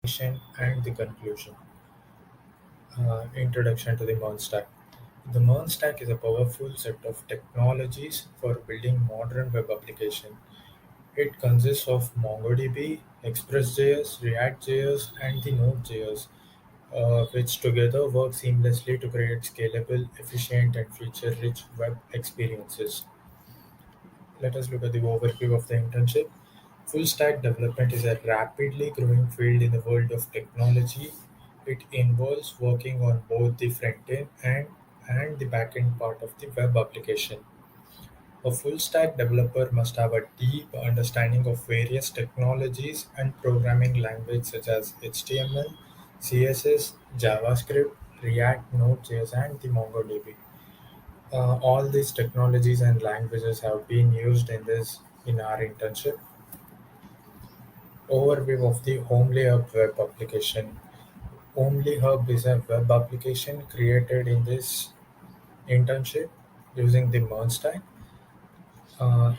And the conclusion. Introduction to the Mern stack. The Mern stack is a powerful set of technologies for building modern web application. It consists of MongoDB, Express.js, React.js, and the Node.js, which together work seamlessly to create scalable, efficient, and feature-rich web experiences. Let us look at the overview of the internship. Full stack development is a rapidly growing field in the world of technology. It involves working on both the front end and the back end part of the web application. A full stack developer must have a deep understanding of various technologies and programming languages such as HTML, CSS, JavaScript, React, Node.js, and the MongoDB. All these technologies and languages have been used in our internship. Overview of the Homely Hub web application. Homely Hub is a web application created in this internship using the Mern stack.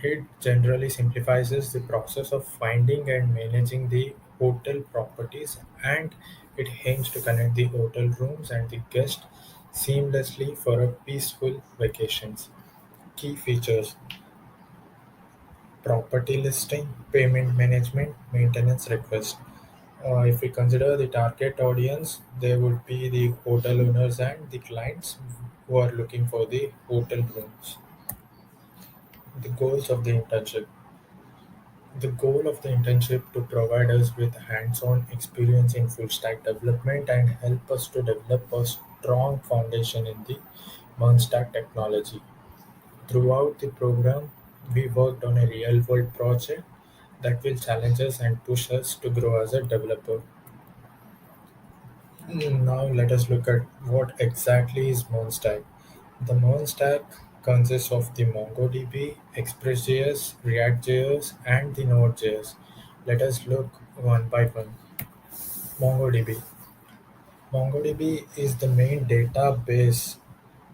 It generally simplifies the process of finding and managing the hotel properties, and it aims to connect the hotel rooms and the guests seamlessly for a peaceful vacations. Key features: property listing, payment management, maintenance request. If we consider the target audience, they would be the hotel owners and the clients who are looking for the hotel rooms. The goals of the internship. The goal of the internship to provide us with hands-on experience in full stack development and help us to develop a strong foundation in the Mern stack technology. Throughout the program, we worked on a real-world project that will challenge us and push us to grow as a developer. Now let us look at what exactly is Mern stack. The Mern stack consists of the MongoDB, Express.js, React.js, and the Node.js. Let us look one by one. MongoDB. MongoDB is the main database,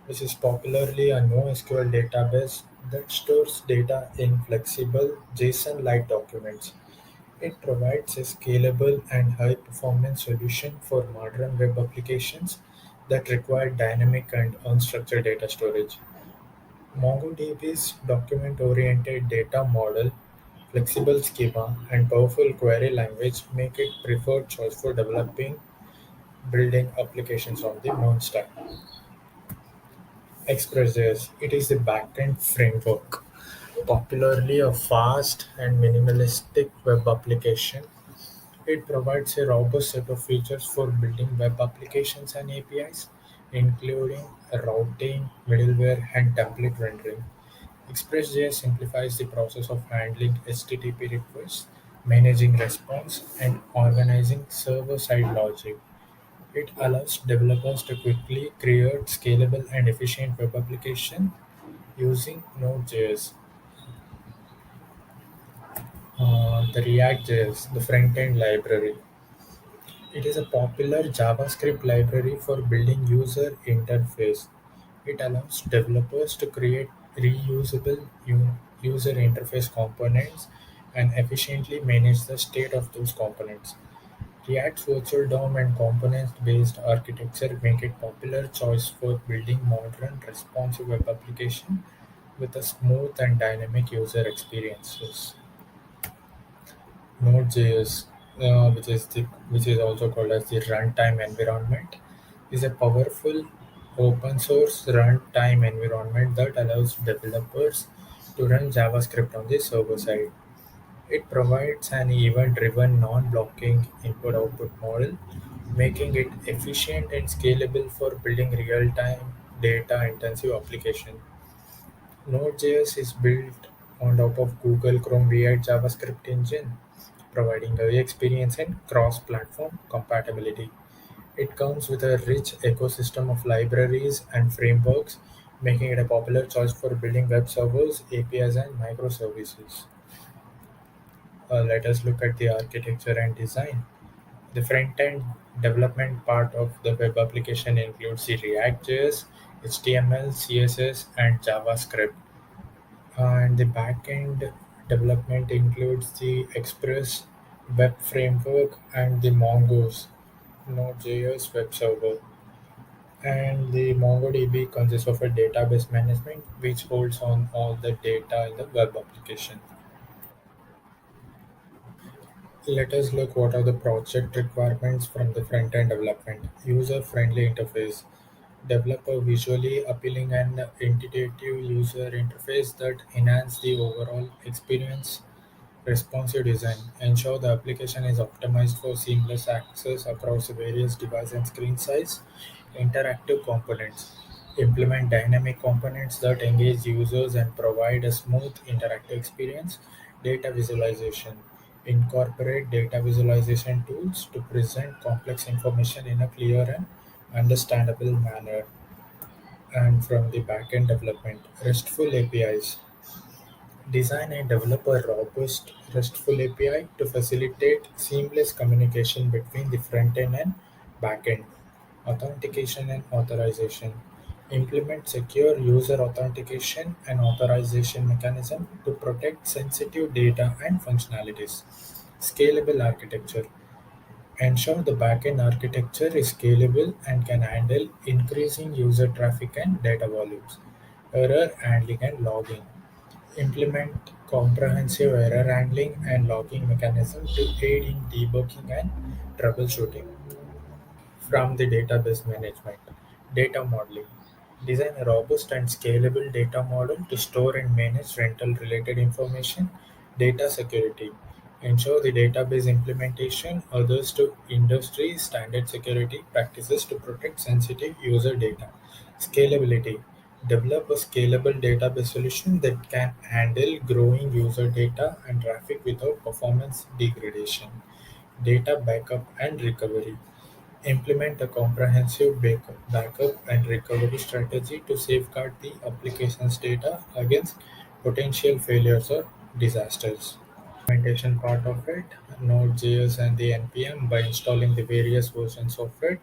which is popularly a NoSQL database that stores data in flexible JSON-like documents. It provides a scalable and high-performance solution for modern web applications that require dynamic and unstructured data storage. MongoDB's document-oriented data model, flexible schema, and powerful query language make it preferred choice for developing building applications on the Mern stack. Express.js, it is the backend framework, popularly a fast and minimalistic web application. It provides a robust set of features for building web applications and APIs, including routing, middleware, and template rendering. ExpressJS simplifies the process of handling HTTP requests, managing response, and organizing server-side logic. It allows developers to quickly create scalable and efficient web application using Node.js. The React.js, the front-end library. It is a popular JavaScript library for building user interface. It allows developers to create reusable user interface components and efficiently manage the state of those components. React's virtual DOM and components-based architecture make it popular choice for building modern, responsive web application with a smooth and dynamic user experiences. Node.js, which is also called as the runtime environment, is a powerful open source runtime environment that allows developers to run JavaScript on the server side. It provides an event-driven, non-blocking input-output model, making it efficient and scalable for building real-time, data-intensive application. Node.js is built on top of Google Chrome V8 JavaScript engine, providing a experience and cross-platform compatibility. It comes with a rich ecosystem of libraries and frameworks, making it a popular choice for building web servers, APIs, and microservices. Let us look at the architecture and design. The front-end development part of the web application includes the React.js, HTML, CSS, and JavaScript. And the back-end development includes the Express, web framework, and the Mongoose Node.js web server. And the MongoDB consists of a database management which holds on all the data in the web application. Let us look what are the project requirements from the front-end development. User-friendly interface. Develop a visually appealing and intuitive user interface that enhance the overall experience. Responsive design. Ensure the application is optimized for seamless access across various device and screen size. Interactive components. Implement dynamic components that engage users and provide a smooth interactive experience. Data visualization. Incorporate data visualization tools to present complex information in a clear and understandable manner. And from the backend development, RESTful APIs. Design and develop a robust RESTful API to facilitate seamless communication between the front-end and back-end. Authentication and authorization. Implement secure user authentication and authorization mechanism to protect sensitive data and functionalities. Scalable architecture. Ensure the backend architecture is scalable and can handle increasing user traffic and data volumes. Error handling and logging. Implement comprehensive error handling and logging mechanism to aid in debugging and troubleshooting. From the database management, data modeling. Design a robust and scalable data model to store and manage rental related information. Data security. Ensure the database implementation adheres to industry standard security practices to protect sensitive user data. Scalability. Develop a scalable database solution that can handle growing user data and traffic without performance degradation. Data backup and recovery. Implement a comprehensive backup and recovery strategy to safeguard the application's data against potential failures or disasters. Implementation part of it, Node.js and the npm by installing the various versions of it,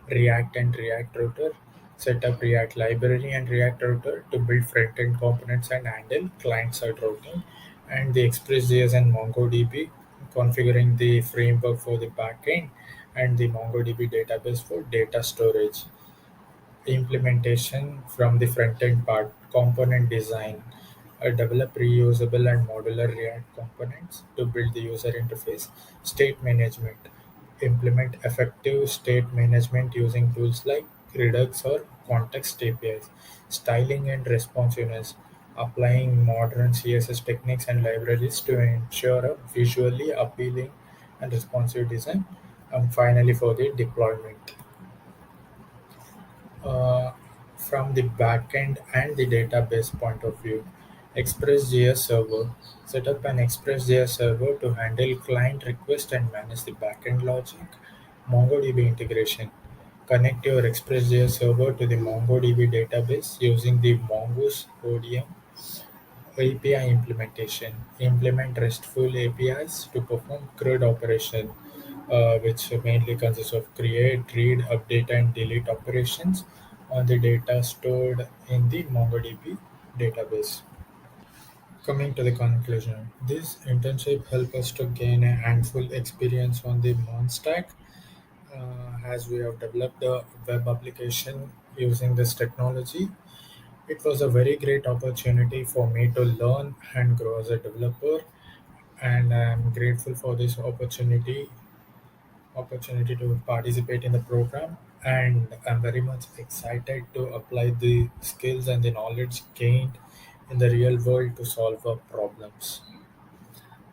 React and React Router, set up React library and React Router to build front-end components and handle client-side routing, and the Express.js and MongoDB, configuring the framework for the backend, and the MongoDB database for data storage. Implementation from the front-end part, component design, develop reusable and modular React components to build the user interface. State management, implement effective state management using tools like Redux or Context APIs. Styling and responsiveness, applying modern CSS techniques and libraries to ensure a visually appealing and responsive design. And finally, for the deployment, uh, from the backend and the database point of view. Express.js server. Set up an Express.js server to handle client request and manage the backend logic. MongoDB integration. Connect your Express.js server to the MongoDB database using the Mongoose ODM. API implementation. Implement RESTful APIs to perform CRUD operation, which mainly consists of create, read, update, and delete operations on the data stored in the MongoDB database. Coming to the conclusion, this internship helped us to gain a handful experience on the Mern stack, as we have developed the web application using this technology. It was a very great opportunity for me to learn and grow as a developer, and I'm grateful for this opportunity to participate in the program. And I'm very much excited to apply the skills and the knowledge gained in the real world to solve our problems.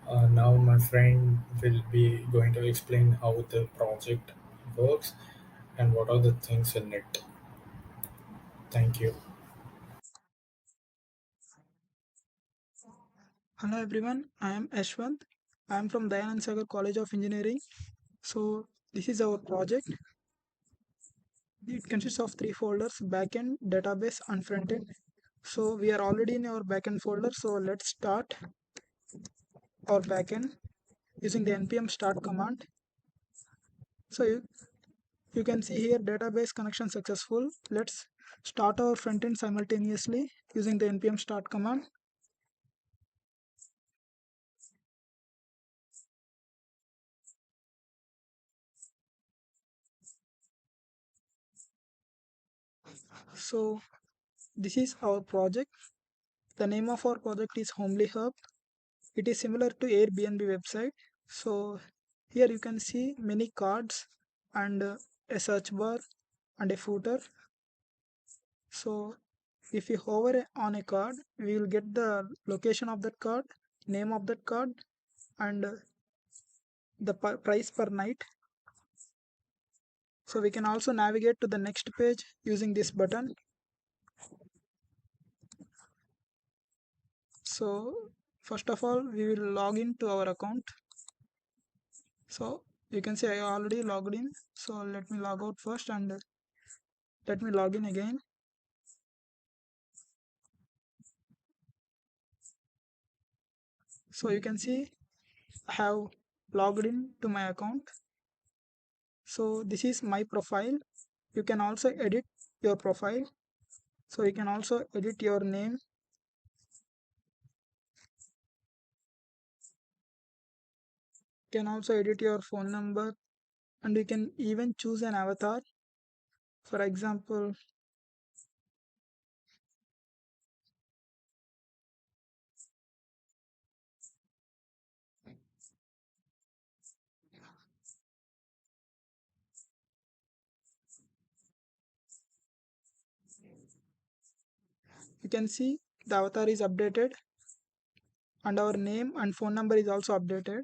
Now my friend will be going to explain how the project works and what are the things in it. Thank you. Hello everyone, I am Ashwant. I am from Dayanand Sagar College of Engineering. So this is our project. It consists of three folders: backend, database, and frontend. So we are already in our backend folder. So let's start our backend using the npm start command. So you can see here database connection successful. Let's start our frontend simultaneously using the npm start command. So this is our project. The name of our project is Homely Hub. It is similar to Airbnb website. So here you can see many cards and a search bar and a footer. So if you hover on a card, we will get the location of that card, name of that card, and the price per night. So we can also navigate to the next page using this button. So first of all, we will log into our account. So you can see I already logged in. So let me log out first and let me log in again. So you can see I have logged in to my account. So this is my profile. You can also edit your profile. So you can also edit your name. You can also edit your phone number, and you can even choose an avatar. For example, you can see the avatar is updated and our name and phone number is also updated.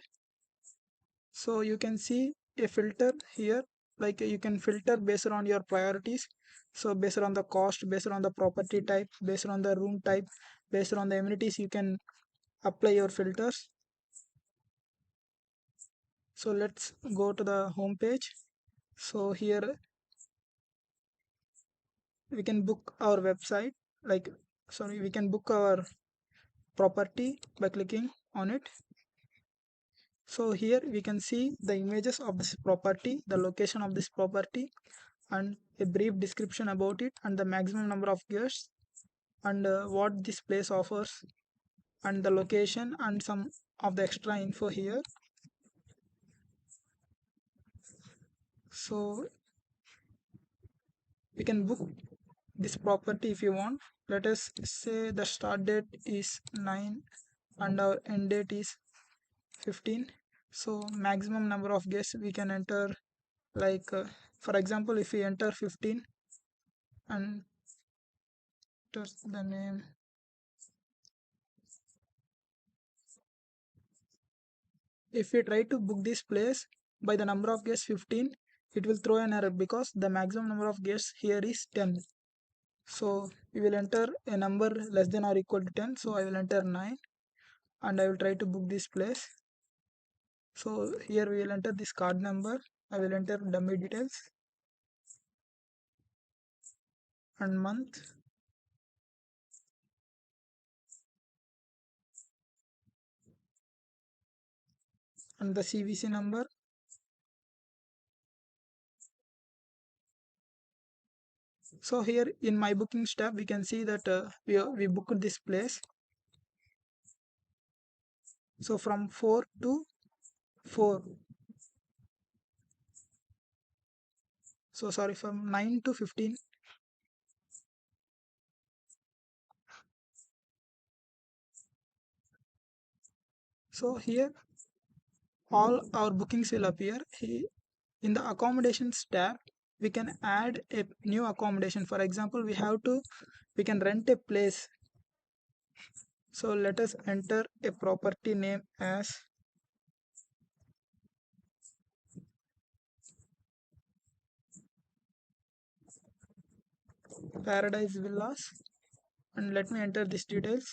So you can see a filter here, like you can filter based on your priorities. So based on the cost, based on the property type, based on the room type, based on the amenities, you can apply your filters. So let's go to the home page. So here we can book our website, like sorry, we can book our property by clicking on it. So here we can see the images of this property, the location of this property, and a brief description about it, and the maximum number of guests, and what this place offers, and the location, and some of the extra info here. So we can book this property if you want. Let us say the start date is 9 and our end date is 15. So maximum number of guests we can enter, like for example, if we enter 15 and just the name, if we try to book this place by the number of guests 15, it will throw an error because the maximum number of guests here is 10. So we will enter a number less than or equal to 10. So I will enter 9 and I will try to book this place. So here we will enter this card number. I will enter dummy details and month and the CVC number. So here in my bookings tab, we can see that we booked this place. So from 4 to 4. So sorry, from 9 to 15. So here all our bookings will appear. In the accommodations tab, we can add a new accommodation. For example, we can rent a place. So let us enter a property name as Paradise Villas, and let me enter these details.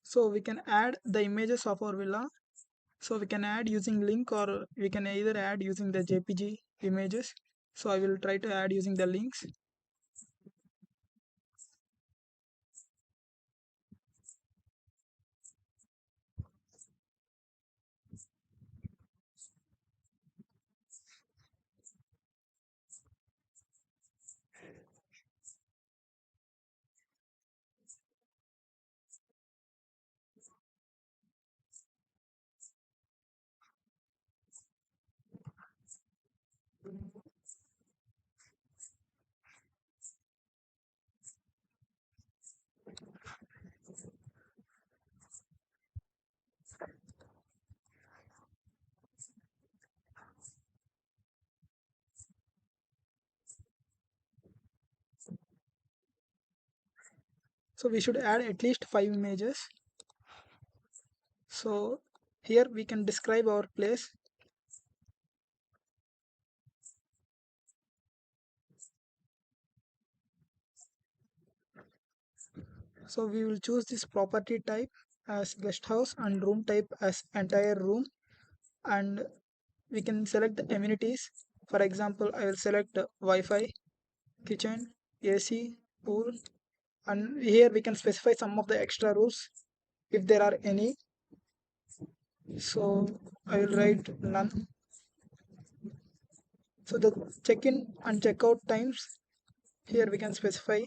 So we can add the images of our villa. So we can add using link, or we can either add using the JPG images. So I will try to add using the links. So we should add at least 5 images. So here we can describe our place. So we will choose this property type as guest house and room type as entire room, and we can select the amenities. For example, I will select Wi-Fi, kitchen, AC, pool, and here we can specify some of the extra rules if there are any. So I will write none. So the check-in and check-out times, here we can specify.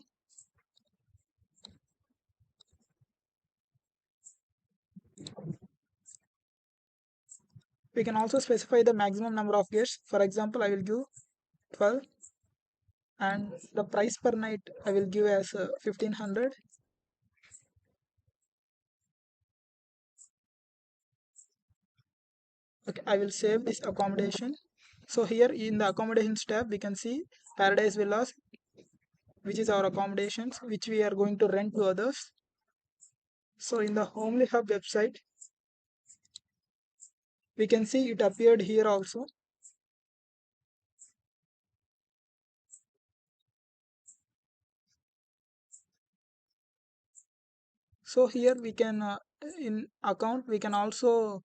We can also specify the maximum number of guests. For example, I will give 12, and the price per night I will give as 1500. Okay, I will save this accommodation. So here in the accommodations tab, we can see Paradise Villas, which is our accommodations, which we are going to rent to others. So in the Homely Hub website, we can see it appeared here also. So here we can, in account, we can also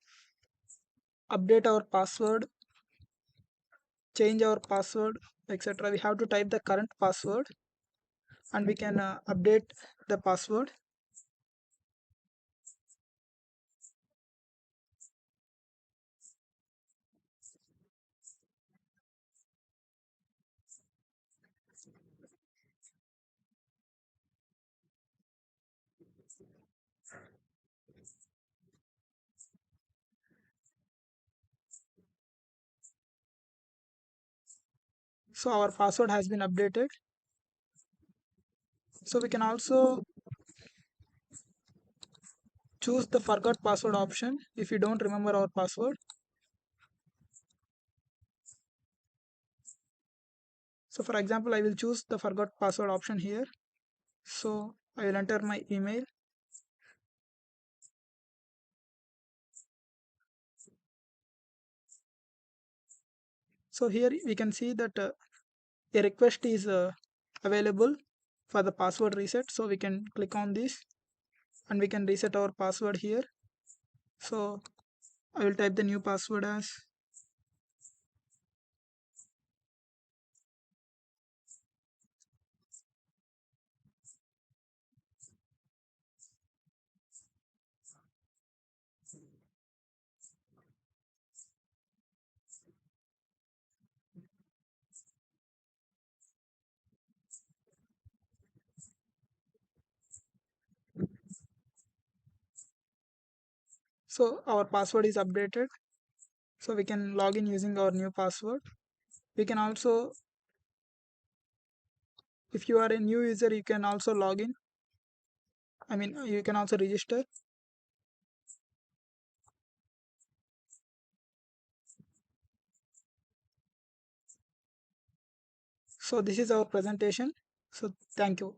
update our password, change our password, etc. We have to type the current password, and we can update the password. So our password has been updated. So we can also choose the forgot password option if you don't remember our password. So for example, I will choose the forgot password option here. So I will enter my email. So here we can see that a request is available for the password reset. So we can click on this and we can reset our password here. So I will type the new password as, so our password is updated. So we can log in using our new password. We can also, if you are a new user, you can also log in. I mean, you can also register. So this is our presentation. So thank you.